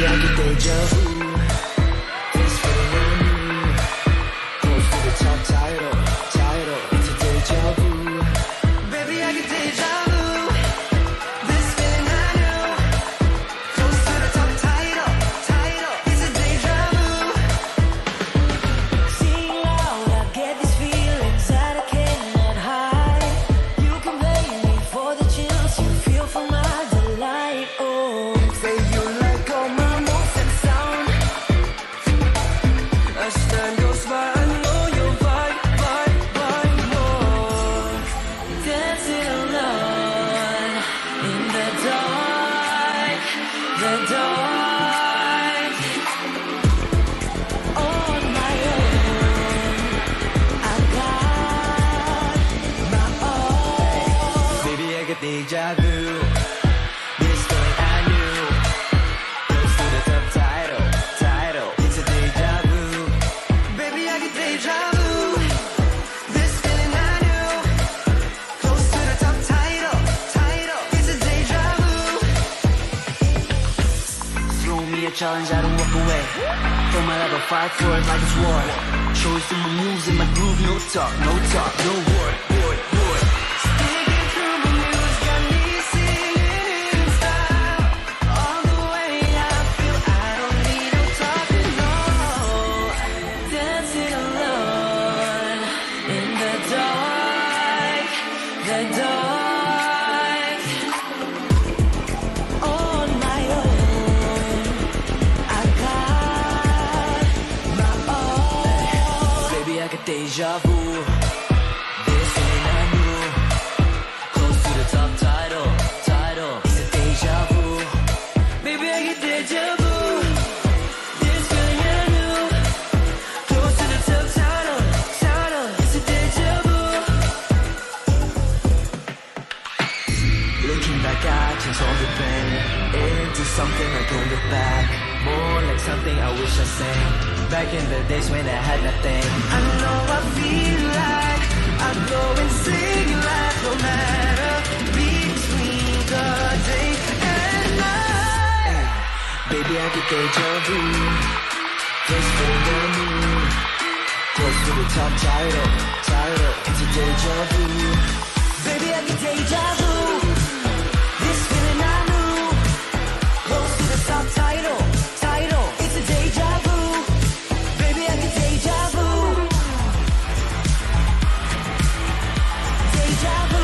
Baby, I get deja vu. This feeling I knew. Close to the top title. It's a deja vu. Baby, I get deja vu. This feeling I knew. Close to the top title. It's a deja vu. Sing loud, I get these feelings that I cannot hide. You can blame me for the chills you feel from my delight. Oh, Say you like all my moves and sound. as time goes by, I know your vibe more. Dancing alone in the dark. On my own, I got my own. Baby, I get deja vu. This feeling I knew. Close to the top title. It's a deja vu. Baby, I get deja vu. This feeling I knew. Close to the top title. It's a deja vu. Throw me a challenge, I don't walk away. Throw my life, I'll fight for it like it's war. Show you some moves in my groove, no talk, no war. Sticking through my music, got me singing in style. All the way I feel, I don't need no talking, no. Dancing alone in the dark. On my own, I got my own. Baby, I get deja vu. This feeling I knew. Close to the top title. It's a deja vu. Baby, I get deja vu. This feeling I knew. Close to the top title. It's a deja vu. Looking back, I changed all the pain into something I can't look back. More like something I wish I sang. Back in the days when I had nothing. I know I feel like I'd go and sing like no matter between the day and night. Baby, I get deja vu. This feeling I knew. Close to the top title. It's a deja vu. Baby, I get deja vu. This feeling I knew. Close to the top title. It's a deja vu. Baby, I get deja vu. Deja vu.